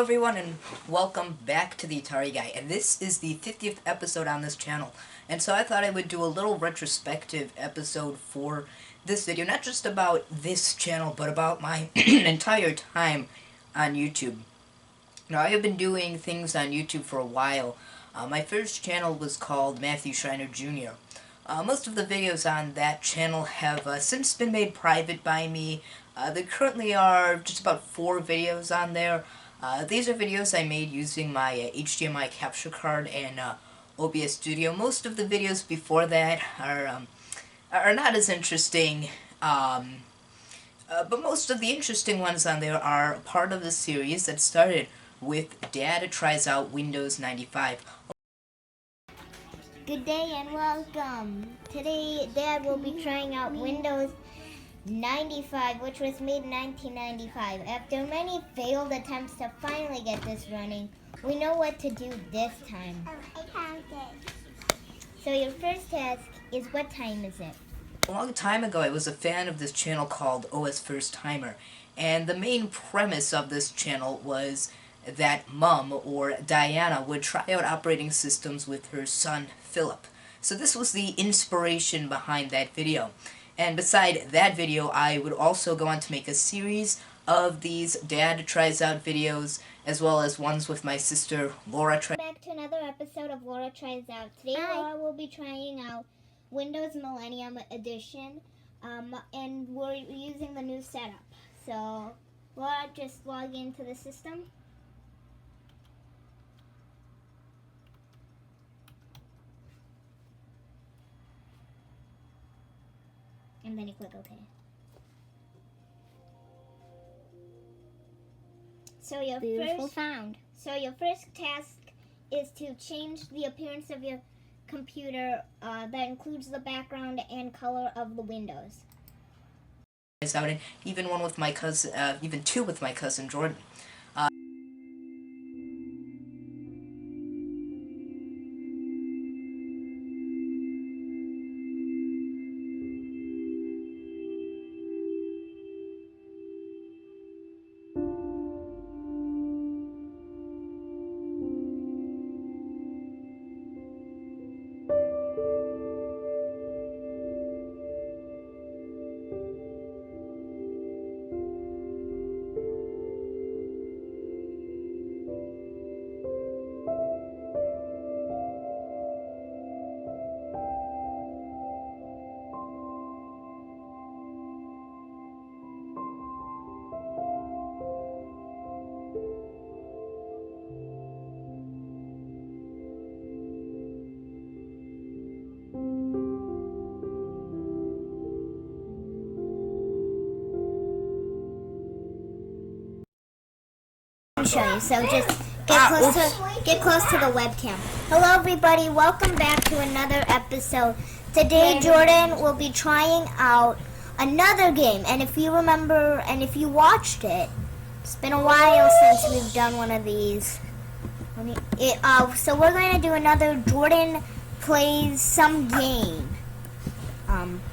everyone, and welcome back to the Atari Guy, and this is the 50th episode on this channel, and so I thought I would do a little retrospective episode for this video, not just about this channel, but about my entire time on YouTube. Now, I have been doing things on YouTube for a while. My first channel was called Matthew Schreiner Jr. Most of the videos on that channel have since been made private by me. There currently are just about 4 videos on there. These are videos I made using my HDMI capture card and OBS Studio. Most of the videos before that are not as interesting, but most of the interesting ones on there are part of the series that started with Dad Tries Out Windows 95. Good day and welcome. Today Dad will be trying out Windows 95, which was made in 1995. After many failed attempts to finally get this running, we know what to do this time. I found it. So your first task is, what time is it? A long time ago, I was a fan of this channel called OS First Timer, and the main premise of this channel was that Mom, or Diana, would try out operating systems with her son, Philip. So this was the inspiration behind that video. And beside that video, I would also go on to make a series of these Dad Tries Out videos, as well as ones with my sister, Laura. Back to another episode of Laura Tries Out. Today, Laura will be trying out Windows Millennium Edition, and we're using the new setup. So, Laura, just log into the system. And then you click OK. So your first task is to change the appearance of your computer. That includes the background and color of the windows. Out, and even one with my cousin, even 2 with my cousin Jordan. Show you, so just get close to the webcam. Hello everybody, welcome back to another episode. Today Jordan will be trying out another game, and if you remember and if you watched it, it's been a while since we've done one of these. So we're going to do another Jordan Plays Some Game,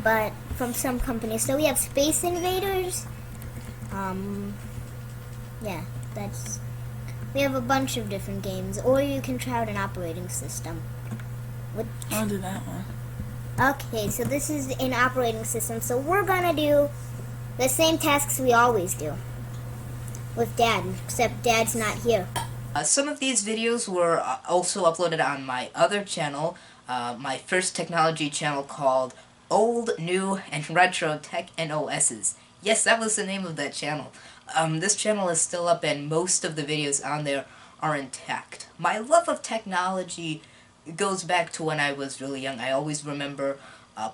but from some company. So we have Space Invaders, yeah. We have a bunch of different games, or you can try out an operating system. I'll do that one. Okay, so this is an operating system, so we're gonna do the same tasks we always do with Dad, except Dad's not here. Some of these videos were also uploaded on my other channel, my first technology channel called Old, New, and Retro Tech and OSs. Yes, that was the name of that channel. This channel is still up, and most of the videos on there are intact. My love of technology goes back to when I was really young. I always remember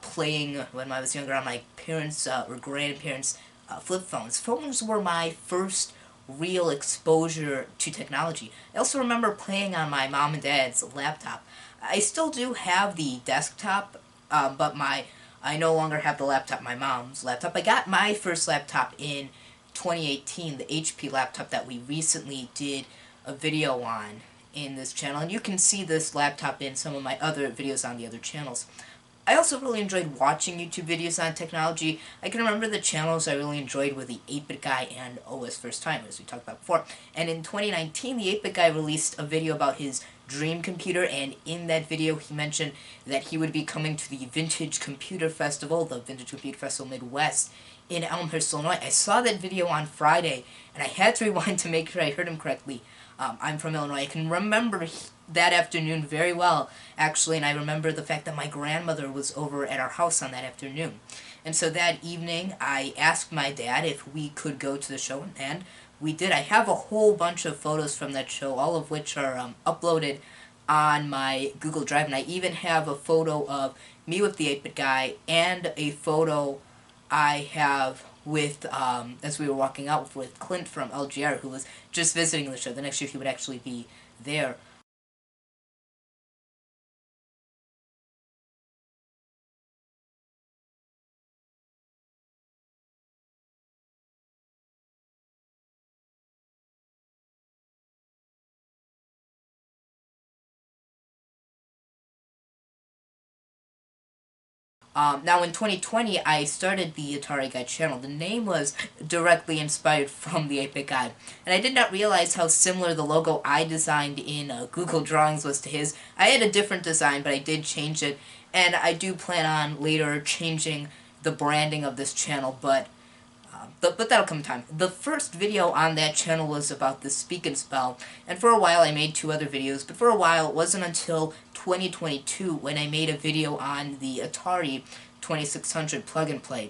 playing when I was younger on my parents' or grandparents' flip phones. Phones were my first real exposure to technology. I also remember playing on my mom and dad's laptop. I still do have the desktop, but I no longer have the laptop, my mom's laptop. I got my first laptop in 2018, the HP laptop that we recently did a video on in this channel, and you can see this laptop in some of my other videos on the other channels. I also really enjoyed watching YouTube videos on technology. I can remember the channels I really enjoyed were the 8-Bit Guy and OS First Time, as we talked about before. And in 2019, the 8-Bit Guy released a video about his dream computer, and in that video he mentioned that he would be coming to the Vintage Computer Festival, the Vintage Computer Festival Midwest, in Elmhurst, Illinois. I saw that video on Friday, and I had to rewind to make sure I heard him correctly. I'm from Illinois. I can remember that afternoon very well, actually, and I remember the fact that my grandmother was over at our house on that afternoon. And so that evening, I asked my dad if we could go to the show, and we did. I have a whole bunch of photos from that show, all of which are uploaded on my Google Drive, and I even have a photo of me with the 8-Bit Guy and a photo I have with, as we were walking out with Clint from LGR, who was just visiting the show. The next year he would actually be there. Now in 2020, I started the Atari Guy channel. The name was directly inspired from the 8-Bit Guy, and I did not realize how similar the logo I designed in Google Drawings was to his. I had a different design, but I did change it, and I do plan on later changing the branding of this channel, but that'll come in time. The first video on that channel was about the Speak and Spell, and for a while I made 2 other videos, but for a while it wasn't until 2022 when I made a video on the Atari 2600 plug and play.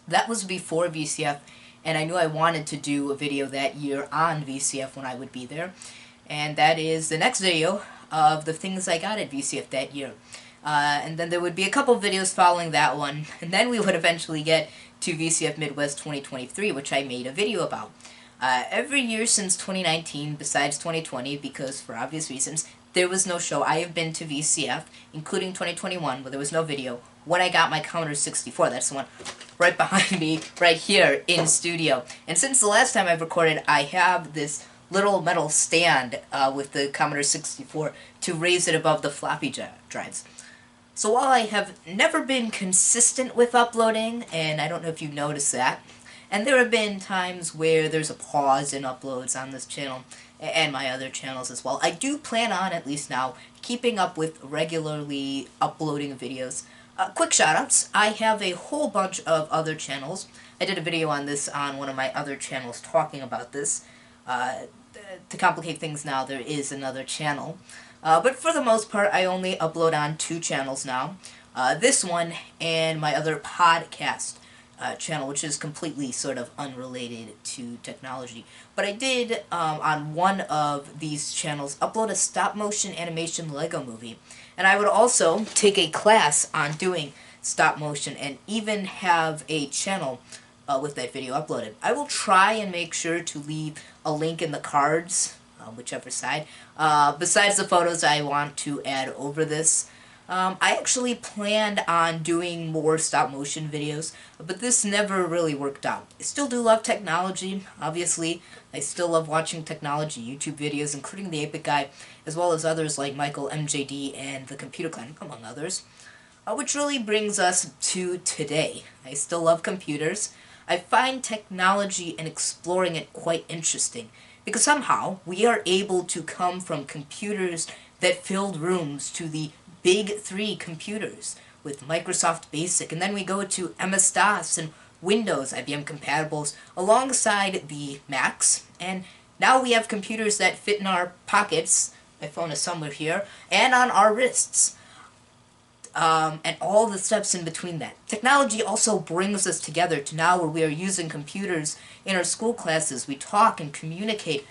That was before VCF, and I knew I wanted to do a video that year on VCF when I would be there, and that is the next video of the things I got at VCF that year. And then there would be a couple videos following that one, and then we would eventually get to VCF Midwest 2023, which I made a video about. Every year since 2019, besides 2020, because for obvious reasons, there was no show. I have been to VCF, including 2021, where there was no video, when I got my Commodore 64. That's the one right behind me, right here in studio. And since the last time I've recorded, I have this little metal stand with the Commodore 64 to raise it above the floppy drives. So while I have never been consistent with uploading, and I don't know if you noticed that, and there have been times where there's a pause in uploads on this channel, and my other channels as well, I do plan on, at least now, keeping up with regularly uploading videos. Quick shoutouts, I have a whole bunch of other channels. I did a video on this on one of my other channels talking about this. To complicate things now, there is another channel. But for the most part, I only upload on 2 channels now. This one and my other podcast channel, which is completely sort of unrelated to technology. But I did, on one of these channels, upload a stop-motion animation Lego movie. And I would also take a class on doing stop-motion and even have a channel with that video uploaded. I will try and make sure to leave a link in the cards, whichever side. Besides the photos I want to add over this, I actually planned on doing more stop-motion videos, but this never really worked out. I still do love technology, obviously. I still love watching technology YouTube videos, including the 8-Bit Guy, as well as others like Michael MJD and the Computer Clan, among others. Which really brings us to today. I still love computers. I find technology and exploring it quite interesting, because somehow we are able to come from computers that filled rooms to the big 3 computers with Microsoft Basic, and then we go to MS-DOS and Windows, IBM compatibles, alongside the Macs, and now we have computers that fit in our pockets, my phone is somewhere here, and on our wrists. And all the steps in between that. Technology also brings us together to now where we are using computers in our school classes. We talk and communicate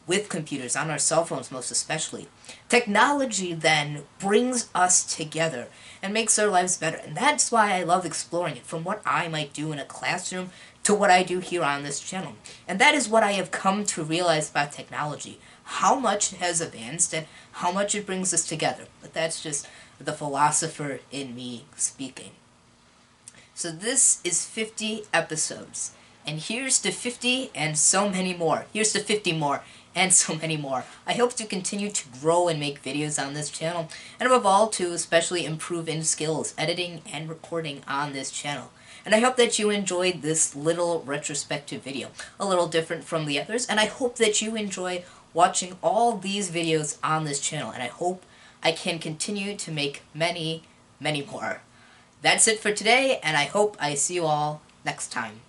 with computers, on our cell phones most especially. Technology then brings us together and makes our lives better. And that's why I love exploring it, from what I might do in a classroom to what I do here on this channel. And that is what I have come to realize about technology. How much it has advanced and how much it brings us together. But that's just the philosopher in me speaking. So this is 50 episodes. And here's to 50 and so many more. Here's to 50 more. and so many more. I hope to continue to grow and make videos on this channel, and above all to especially improve in skills, editing and recording on this channel. And I hope that you enjoyed this little retrospective video, a little different from the others, and I hope that you enjoy watching all these videos on this channel, and I hope I can continue to make many, many more. That's it for today, and I hope I see you all next time.